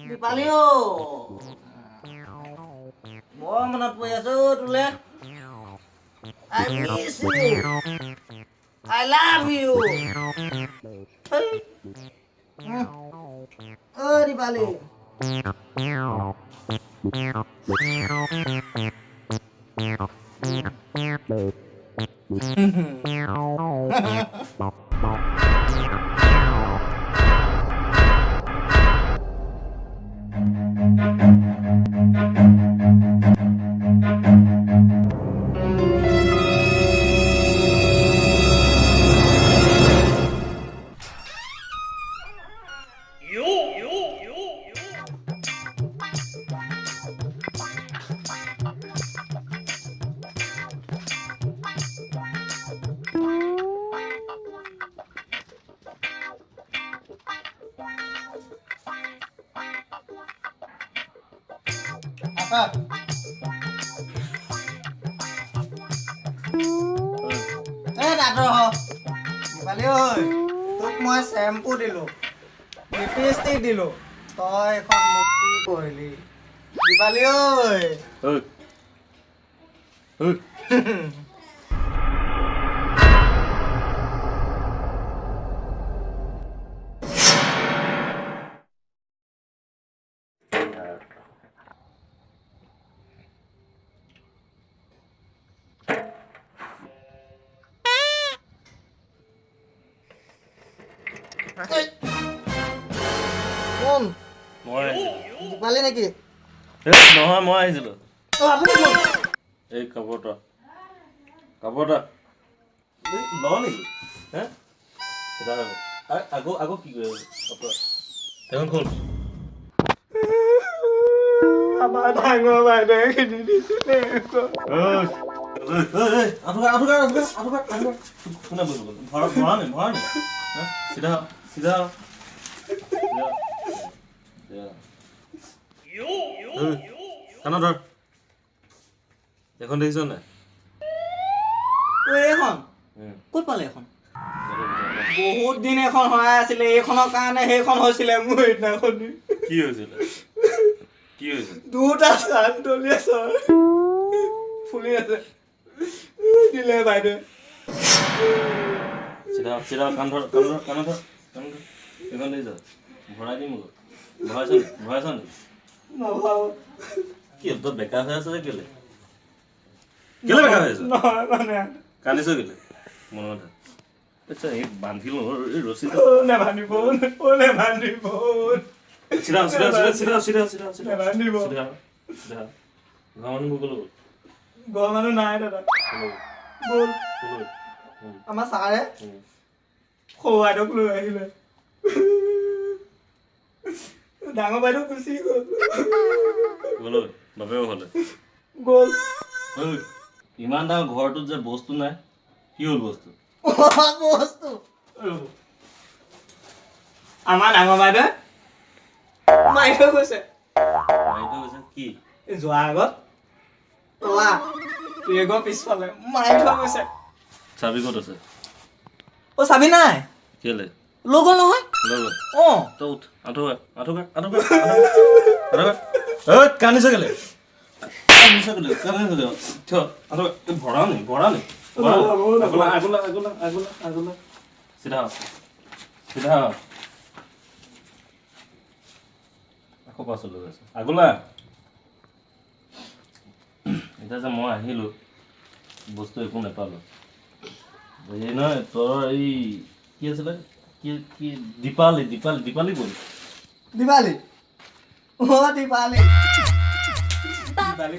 Dipalio. Mau menat punya tuh I miss you. I love you. Oh, Dipali. Apa? Dadoh. Dipali oi. তোক মই shampoo দিলো। Lipstick দিলো। তই এখন মুক্তি কৰিলি। দীপালি ঐ। কোন? দীপালি নেকি? নহয় মই আহিছিলো। আপুনি কোন? এই কাপোৰটা ল নেকি? হে আকৌ কি কৰি এখন খোল। আমাৰ ডাঙৰ বাইদেৱে কিনি দিছিলে। কোনে বহিব ভৰা নি চিধা কাণত ধৰ এখন দেখিছ নাই? এইখন ক'ত পালে এখন? বহুত দিন এখন হৰাই আছিলে। এইখনৰ কাৰণে সেইখন হৈছিলে মোৰ সেইদিনাখন। কি হৈছিলে? দুটা চাল তলি আছে ফুলি আছে দিলে বাইদেৱে। চিধা কাণ ধৰ এইখন দেখিছ? ভৰাই দিম ভৰাইছ নি? নভাও কি তই বেকা হৈ আছে যে কেলে বেকা হৈ আছ? নহয় মানে কান্দিছ কেলে? মনত আচ্ছা এই বান্ধি ল এই ৰছী নেবান্ধিব চিধা নেবান্ধিব। ঘৰৰ মানুহবোৰ গ'লো ঘৰৰ মানুহ নাই দাদা গ'ল। আমাৰ ছাৰে সৰু বাইদেউক লৈ আহিলে। ডাঙৰ বাইদেউ গুচি গ'ল বাপেও হ'লে গ'ল। ইমান ডাঙৰ ঘৰটোত যে বস্তু নাই কি হ'ল বস্তু? আমাৰ ডাঙৰ বাইদেউ মাৰি থৈ গৈছে। কি যোৱাৰ আগত পিছফালে মাৰি থৈ গৈছে। চাবি ক'ত আছে? অ চাবি নাই কেলে লৈ গ'ল নহয়। অ তই উঠ কান্দিছ কেলে? ভৰা নি চিধা আকৌ পাছলৈ গৈছে আগলা। এতিয়া যে মই আহিলো বস্তু একো নাপালো। এই নহয় তোৰ এই কি আছিলে কি দীপালি বল দীপালি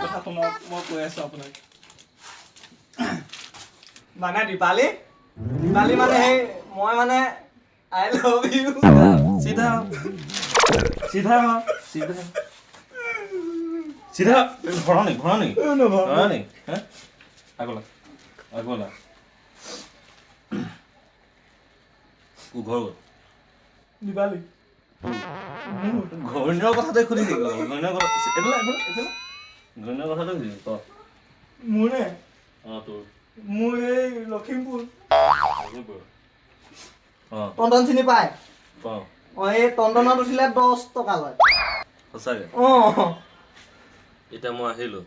কথা শুনক মই কৈ আছো আপোনাক। মানে দীপালি মানে সেই মই মানে আই লাভ ইউ। চিধা ভৰা নি আগলা ঘৰ দীপালি ঘূৰ্ণিৰ কথাতে সুধি থাকিব। ঘূৰ্ণিৰ কথাতে সুধি মোৰে তোৰ মোৰ এই লখিমপুৰ অঁ টনটন চিনি পায় পাওঁ এই টনটনত উঠিলে 10 টকা লয় সঁচাকৈ এতিয়া মই আহিলোঁ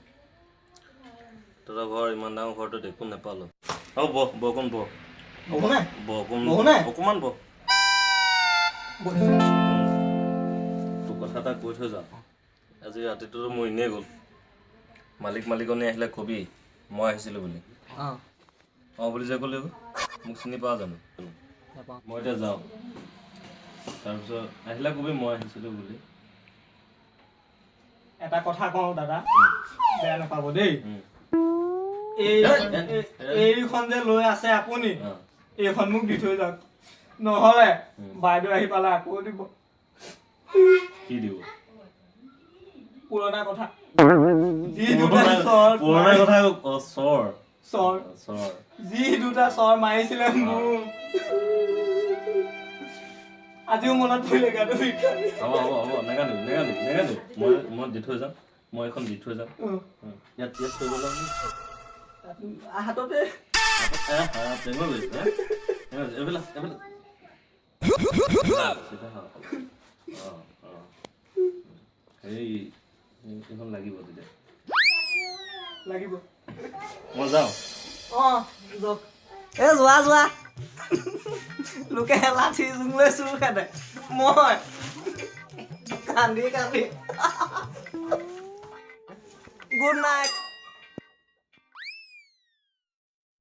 তহঁতৰ ঘৰ ইমান ডাঙৰ ঘৰটোত একো নাপালোঁ অঁ বৰকণ অকণমান তোৰ কথা এটা কৈ থৈ যাওঁ আজি ৰাতিটোতো মোৰ এনেই গ'ল মালিকনী আহিলে কবি মই আহিছিলোঁ বুলি অঁ বুলি যে ক'লি মোক চিনি পাওঁ জানো মই এতিয়া যাওঁ তাৰপিছত আহিলে কবি মই আহিছিলোঁ বুলি এটা কথা কওঁ দাদা বেয়া নাপাব দেই এইখন যে লৈ আছে আপুনি এইখন মোক দি থৈ যাওক নহ'লে বাইদেউ আহি পালে আকৌ দিব কি দিব পুৰণা কথা যি দুটা চৰ মাৰিছিলে মোক আজিও মনত পৰিলে গাটো হ'ব নেগানিবি মই দি থৈ যাম মই এখন দি থৈ যাম ইয়াত থৈ গ'ল হাততে এইখন লাগিব তেতিয়া লাগিব মই যাওঁ যোৱা লোকে লাঠি জোং লৈ চুৰ খাটে মই কান্দি গুড নাইট